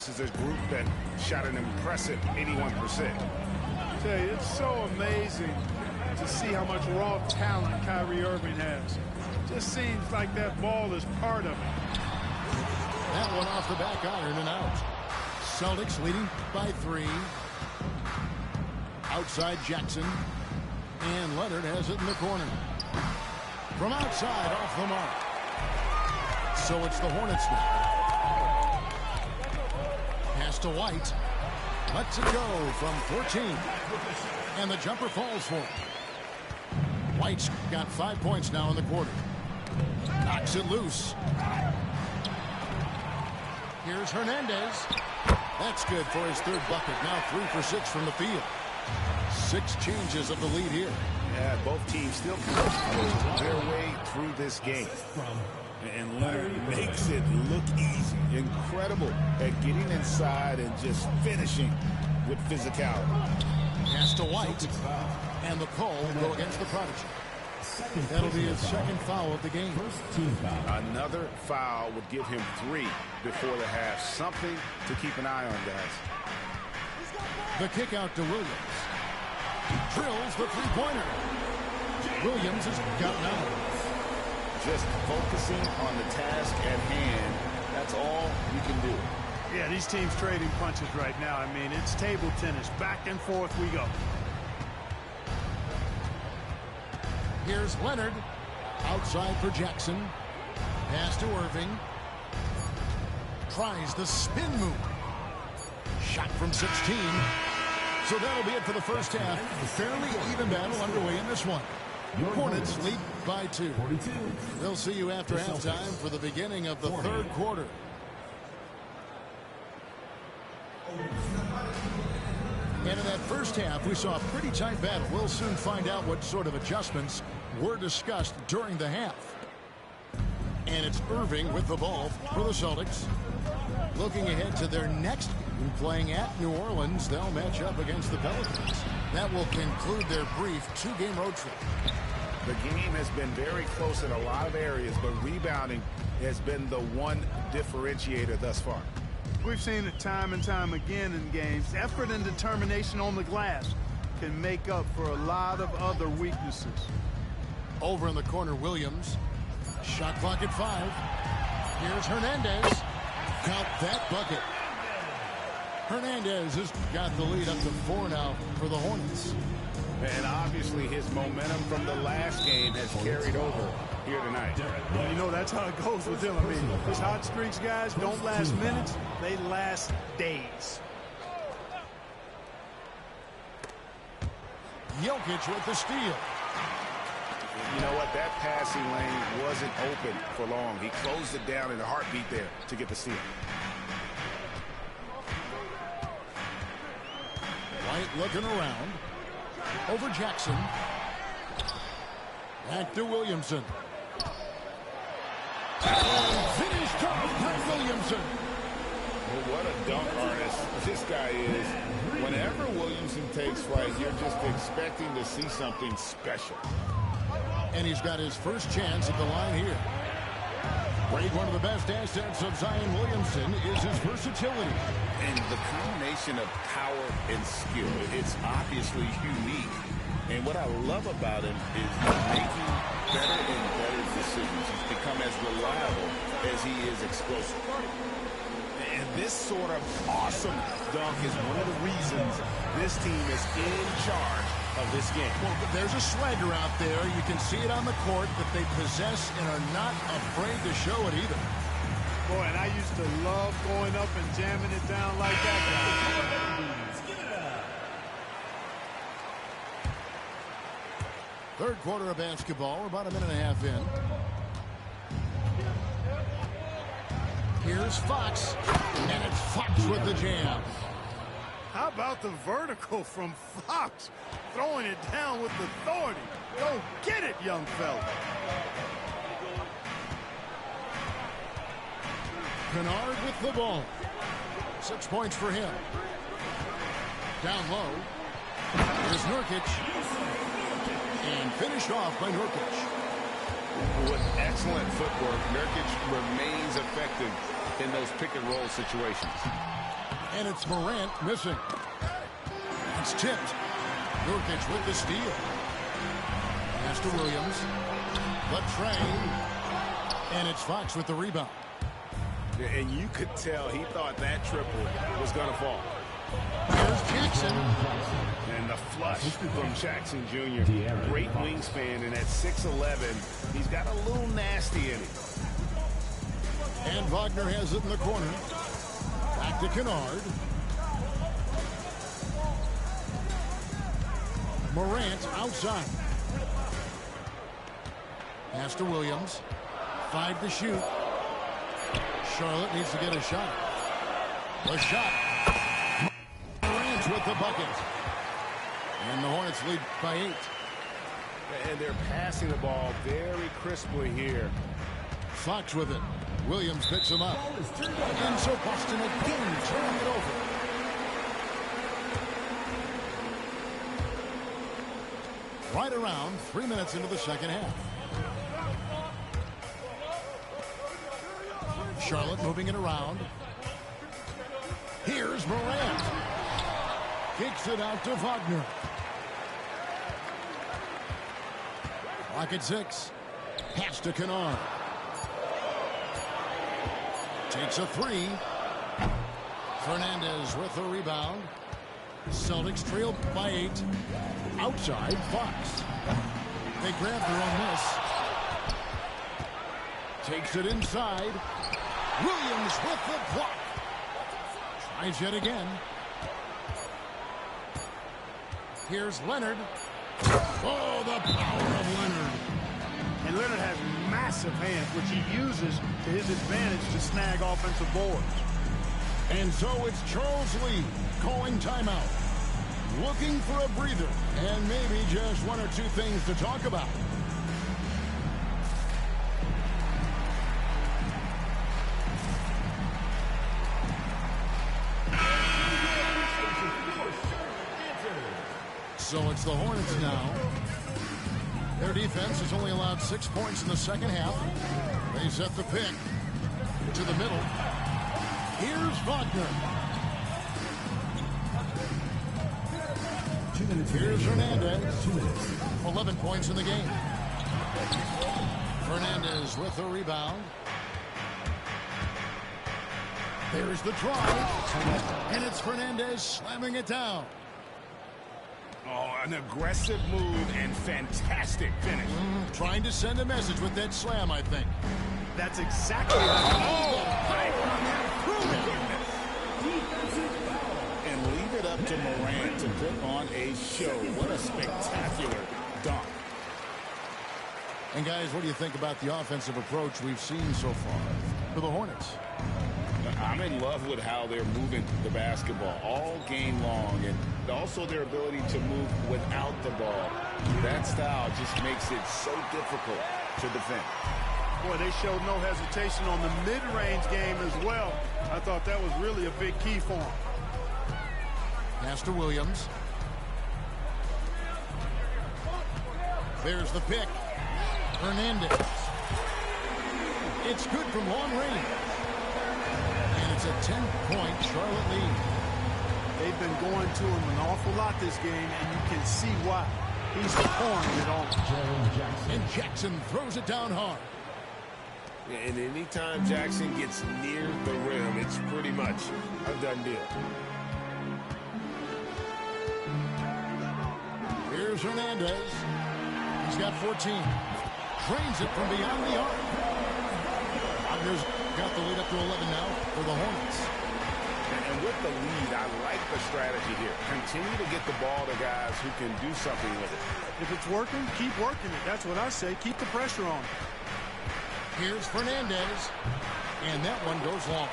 This is a group that shot an impressive 81%. I tell you, it's so amazing to see how much raw talent Kyrie Irving has. Just seems like that ball is part of it. That one off the back iron and out. Celtics leading by 3. Outside Jackson. And Leonard has it in the corner. From outside, off the mark. So it's the Hornets now. Pass to White. Lets it go from 14. And the jumper falls for him. White's got 5 points now in the quarter. Knocks it loose. Here's Hernandez. That's good for his 3rd bucket. Now 3 for 6 from the field. 6 changes of the lead here. Yeah, both teams still push their way through this game. And Leonard makes it look easy. Incredible at getting inside and just finishing with physicality. Pass to White. And the call will go against the Prodigy. That'll be his 2nd foul of the game. Another foul would give him 3 before the half. Something to keep an eye on, guys. The kick out to Williams. Drills the 3-pointer. Williams has got 9. Just focusing on the task at hand. That's all you can do. Yeah, these teams trading punches right now. I mean, it's table tennis. Back and forth we go. Here's Leonard. Outside for Jackson. Pass to Irving. Tries the spin move. Shot from 16. So that'll be it for the first half. A fairly even battle underway in this one. Hornets lead by 2. They'll see you after halftime for the beginning of the 3rd quarter. And in that first half, we saw a pretty tight battle. We'll soon find out what sort of adjustments were discussed during the half. And it's Irving with the ball for the Celtics. Looking ahead to their next game, playing at New Orleans, they'll match up against the Pelicans. That will conclude their brief 2-game road trip. The game has been very close in a lot of areas, but rebounding has been the one differentiator thus far. We've seen it time and time again in games. Effort and determination on the glass can make up for a lot of other weaknesses. Over in the corner, Williams. Shot clock at 5. Here's Hernandez. Count that bucket. Hernandez has got the lead up to 4 now for the Hornets. And obviously his momentum from the last game has carried over here tonight. You know, that's how it goes with him. I mean, these hot streaks, guys, don't last minutes. They last days. Jokic with the steal. You know what? That passing lane wasn't open for long. He closed it down in a heartbeat there to get the steal. White looking around. Over Jackson. Back to Williamson. And finished off by Williamson. Well, what a dunk artist this guy is. Whenever Williamson takes flight, you're just expecting to see something special. And he's got his first chance at the line here. Great, one of the best assets of Zion Williamson is his versatility. And the combination of power and skill, it's obviously unique. And what I love about him is making better and better decisions. He's become as reliable as he is explosive. And this sort of awesome dunk is one of the reasons this team is in charge of this game. Well, there's a swagger out there. You can see it on the court that they possess and are not afraid to show it either. Boy, and I used to love going up and jamming it down like that. Third quarter of basketball. We're about a minute and a half in. Here's Fox. And it's Fox with the jam. How about the vertical from Fox? Throwing it down with authority. Go get it, young fella. Kennard with the ball. 6 points for him. Down low. Here's Nurkic. And finished off by Nurkic. With excellent footwork, Nurkic remains effective in those pick-and-roll situations. And it's Morant missing. It's tipped. Nurkic with the steal. Pass to Williams. The train. And it's Fox with the rebound. And you could tell he thought that triple was going to fall. Here's Jackson. And the flush from Jackson Jr. Great wingspan, and at 6'11", he's got a little nasty in him. And Wagner has it in the corner. Back to Kennard. Morant outside. Pass to Williams. 5 to shoot. Charlotte needs to get a shot. A shot. Morant with the bucket. And the Hornets lead by 8. And they're passing the ball very crisply here. Fox with it. Williams picks him up. And so Boston again turning it over. Right around 3 minutes into the second half. Charlotte moving it around. Here's Morant. Kicks it out to Wagner. Clock at 6. Pass to Kennard. Takes a 3. Fernandez with the rebound. Celtics trail by 8. Outside, Fox. They grab their own miss. Takes it inside. Williams with the block. Tries yet again. Here's Leonard. Oh, the power of Leonard. And Leonard has massive hands, which he uses to his advantage to snag offensive boards. And so it's Charles Lee calling timeout. Looking for a breather and maybe just 1 or 2 things to talk about. So it's the Hornets now. Their defense has only allowed 6 points in the second half. They set the pick to the middle. Here's Wagner. Here's Hernandez. 11 points in the game. Fernandez with the rebound. There's the drive. And it's Fernandez slamming it down. Oh, an aggressive move and fantastic finish. Trying to send a message with that slam, I think. That's exactly what And leave it up to Morant to put on a show. What a spectacular dunk. And guys, what do you think about the offensive approach we've seen so far for the Hornets? I'm in love with how they're moving the basketball all game long, and also their ability to move without the ball. That style just makes it so difficult to defend. Boy, they showed no hesitation on the mid-range game as well. I thought that was really a big key for them. Pass to Williams. There's the pick. Hernandez. It's good from long range. And it's a 10-point Charlotte lead. They've been going to him an awful lot this game, and you can see why. He's pouring it on. And Jackson throws it down hard. And anytime Jackson gets near the rim, it's pretty much a done deal. Here's Hernandez. He's got 14. Drains it from beyond the arc. Wagner's got the lead up to 11 now for the Hornets. And with the lead, I like the strategy here. Continue to get the ball to guys who can do something with it. If it's working, keep working it. That's what I say. Keep the pressure on. Here's Fernandez. And that one goes long.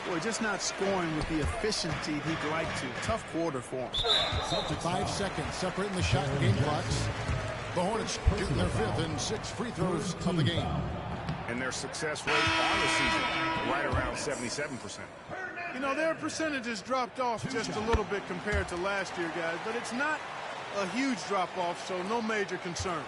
Boy, just not scoring with the efficiency he'd like to. Tough quarter for him. 5 seconds separating the shot and game clocks. The Hornets shooting their 5th and 6th free throws of the game. And their success rate on the season, right around 77%. You know, their percentages dropped off just a little bit compared to last year, guys, but it's not a huge drop-off, so no major concern.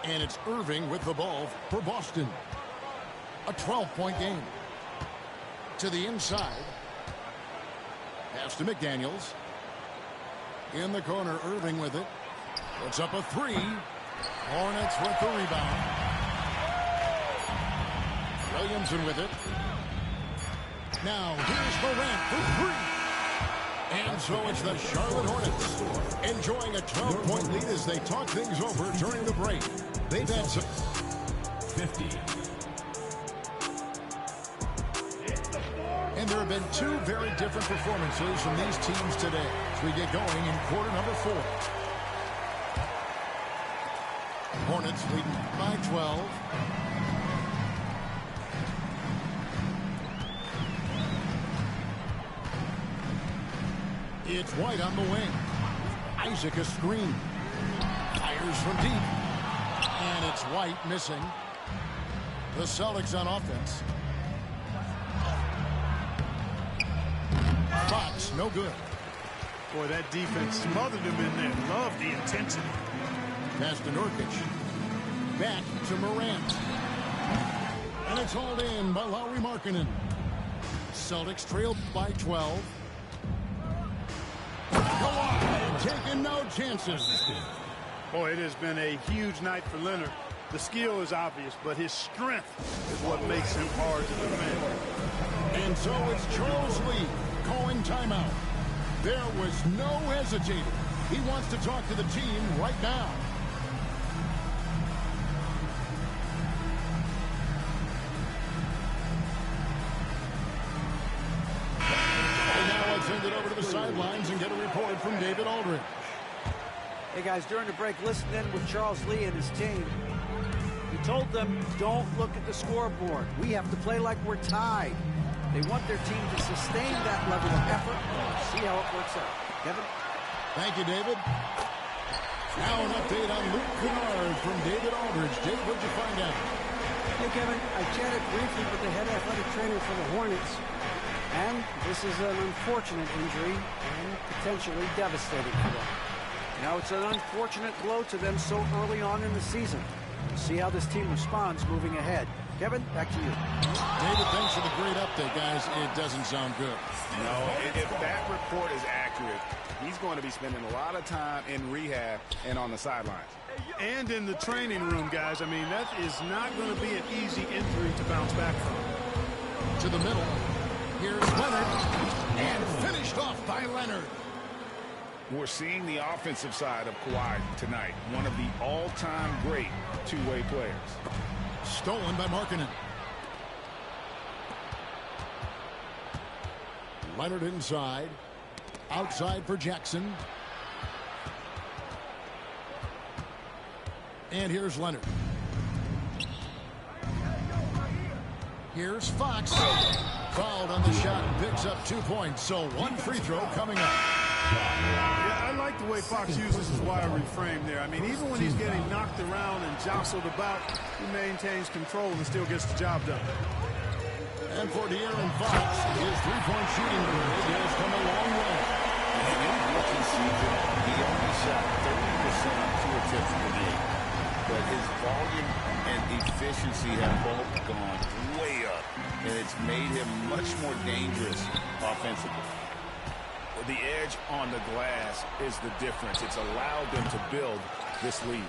And it's Irving with the ball for Boston. A 12-point game. To the inside. Pass to McDaniels. In the corner, Irving with it. Puts up a three. Hornets with the rebound. Williamson with it. Now, here's Morant for three. And so it's the Charlotte Hornets enjoying a 12-point lead as they talk things over during the break. They've had some 50. And there have been two very different performances from these teams today as we get going in quarter number 4. Hornets leading by 12. It's White on the wing. Isaac a screen. Fires from deep. And it's White missing. The Celtics on offense. Fox, no good. Boy, that defense smothered him in there. Love the intensity. Pass to Nurkic. Back to Morant. And it's hauled in by Lauri Markkanen. Celtics trailed by 12. Kawhi taking no chances. Boy, it has been a huge night for Leonard. The skill is obvious, but his strength is what makes him hard to defend. And so it's Charles Lee calling timeout. There was no hesitating. He wants to talk to the team right now. And now let's send it over to the sidelines and get a report from David Aldridge. Hey guys, during the break, listen in with Charles Lee and his team. He told them, don't look at the scoreboard. We have to play like we're tied. They want their team to sustain that level of effort. See how it works out. Kevin? Thank you, David. Now an update on Luke Kennard from David Aldridge. Dave, what'd you find out? Hey, Kevin, I chatted briefly with the head athletic trainer for the Hornets. And this is an unfortunate injury and potentially devastating for them. Now, it's an unfortunate blow to them so early on in the season. We'll see how this team responds moving ahead. Kevin, back to you. David, thanks for the great update, guys. It doesn't sound good. No, if that report is accurate, he's going to be spending a lot of time in rehab and on the sidelines. And in the training room, guys. I mean, that is not going to be an easy injury to bounce back from. To the middle. Here's Leonard. And finished off by Leonard. We're seeing the offensive side of Kawhi tonight. One of the all-time great two-way players. Stolen by Markkanen. Leonard inside. Outside for Jackson. And here's Leonard. Here's Fox. Fouled on the shot. Picks up 2 points. So one free throw coming up. Yeah, I like the way Fox uses his wiry frame there. I mean, even when he's getting knocked around and jostled about, he maintains control and still gets the job done. And for De'Aaron Fox, his three-point shooting grade has come a long way. And in rookie season, he only shot 30% on 2 attempts per game. But his volume and efficiency have both gone way up. And it's made him much more dangerous offensively. The edge on the glass is the difference. It's allowed them to build this lead.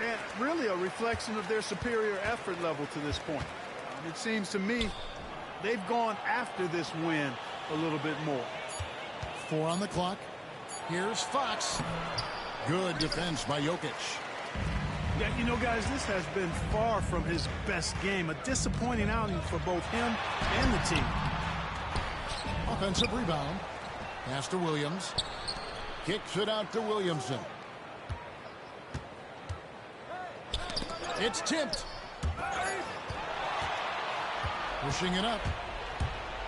And really a reflection of their superior effort level to this point. It seems to me they've gone after this win a little bit more. 4 on the clock. Here's Fox. Good defense by Jokic. Yeah, you know, guys, this has been far from his best game. A disappointing outing for both him and the team. Offensive rebound. Pass to Williams. Kicks it out to Williamson. It's tipped. Pushing it up.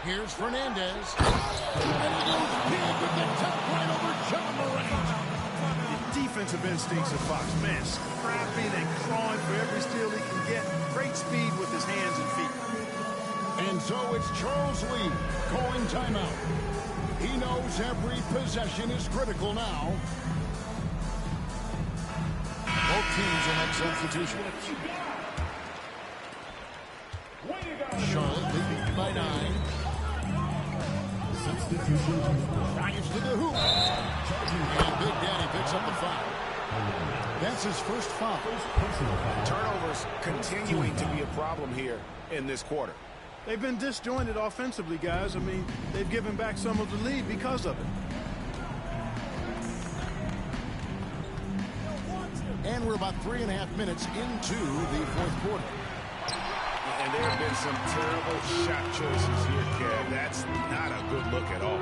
Here's Fernandez. And he goes big with the top right over John Morant. The defensive instincts of Fox, man, scrapping and clawing for every steal he can get. Great speed with his hands and feet. And so it's Charles Lee calling timeout. He knows every possession is critical now. Both teams will make substitution. Charlotte leading by 9. Drives to the hoop. And Big Daddy picks up the foul. That's his first foul. Turnovers continuing to be a problem here in this quarter. They've been disjointed offensively, guys. I mean, they've given back some of the lead because of it. And we're about 3.5 minutes into the fourth quarter. And there have been some terrible shot choices here, Kev. That's not a good look at all.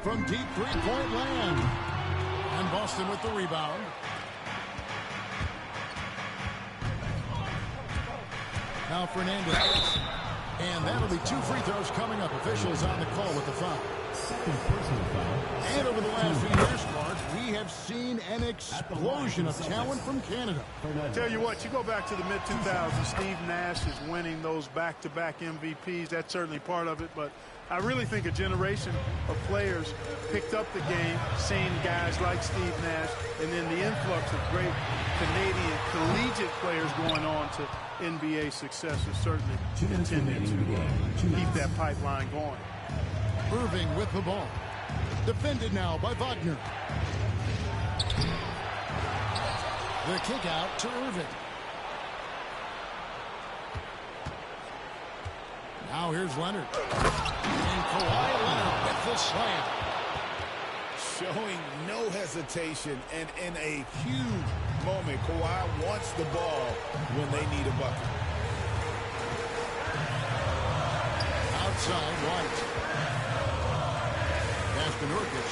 From deep three-point land. And Boston with the rebound. Now Fernandez. And that'll be 2 free throws coming up. Officials on the call with the foul. And over the last few years, Clark, we have seen an explosion of talent from Canada. Tell you what, you go back to the mid-2000s, Steve Nash is winning those back-to-back MVPs. That's certainly part of it, but I really think a generation of players picked up the game, seeing guys like Steve Nash, and then the influx of great Canadian collegiate players going on to NBA success is certainly intended to keep that pipeline going. Irving with the ball. Defended now by Wagner. The kick out to Irving. Now here's Leonard. And Kawhi Leonard with the slam. Showing no hesitation, and in a huge moment, Kawhi wants the ball when they need a bucket. Outside White. Pass to Nurkic.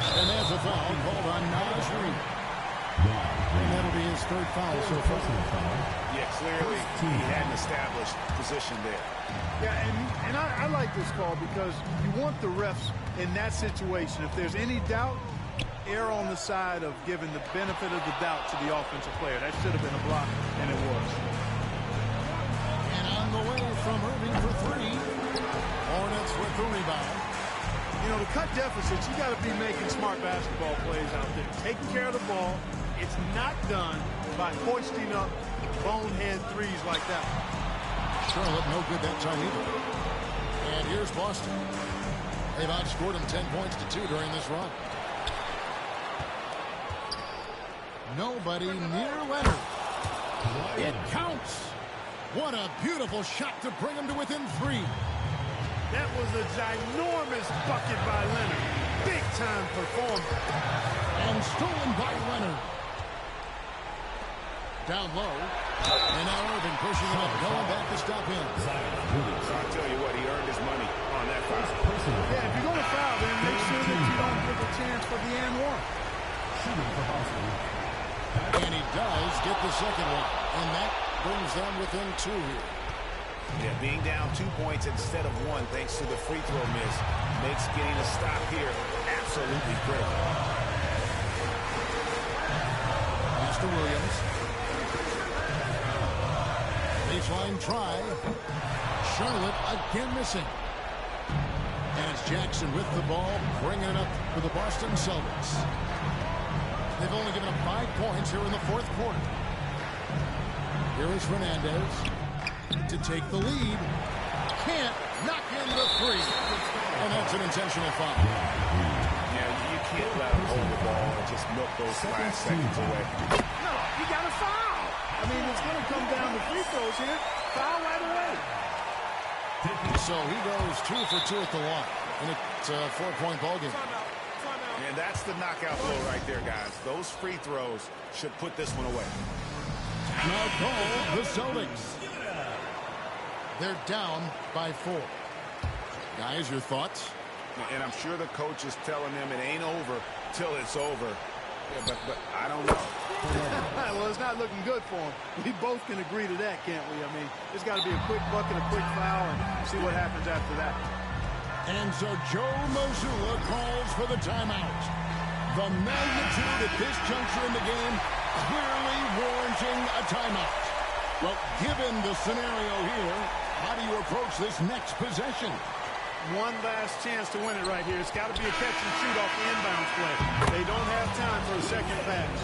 And there's a foul called on Naz Reid. And that'll be his third foul so far. Yeah, clearly he had an established position there. Yeah, and I like this call because you want the refs in that situation. If there's any doubt, err on the side of giving the benefit of the doubt to the offensive player. That should have been a block, and it was. And on the way from Irving for 3. Hornets with the rebound. You know, to cut deficits, you got to be making smart basketball plays out there. Taking care of the ball. It's not done by hoisting up bonehead threes like that. Charlotte no good that time either. And here's Boston. They've outscored them 10 points to 2 during this run. Nobody near Leonard. It counts. What a beautiful shot to bring them to within 3. That was a ginormous bucket by Leonard. Big-time performer. And stolen by Leonard. Down low. And now Irving pushing it up. Going back to stop him. I'll tell you what, he earned his money on that foul. Yeah, if you're going to foul, then make sure that you don't give a chance for the and one. And he does get the second one. And that brings them within 2 here. Yeah, being down 2 points instead of 1 thanks to the free throw miss makes getting a stop here absolutely critical. Pass to Williams. Baseline try. Charlotte again missing. And it's Jackson with the ball, bringing it up for the Boston Celtics. They've only given up 5 points here in the fourth quarter. Here is Fernandez to take the lead. Can't knock in the 3. And that's an intentional foul. Yeah, you can't let him hold the ball and just milk those last seconds away. No, you got to foul. I mean, it's going to come down to free throws here. Foul right away. So he goes 2 for 2 at the line. And it's a 4-point ball game. And that's the knockout blow right there, guys. Those free throws should put this one away. Now call the Celtics. They're down by 4. Guys, your thoughts? And I'm sure the coach is telling them it ain't over till it's over. Yeah, but I don't know. Well, it's not looking good for him. We both can agree to that, can't we? I mean, it's got to be a quick bucket, a quick foul, and see what happens after that. And so Joe Mazzulla calls for the timeout. The magnitude at this juncture in the game clearly warranting a timeout. Well, given the scenario here, how do you approach this next possession? One last chance to win it right here. It's got to be a catch and shoot off the inbound play. They don't have time for a second pass.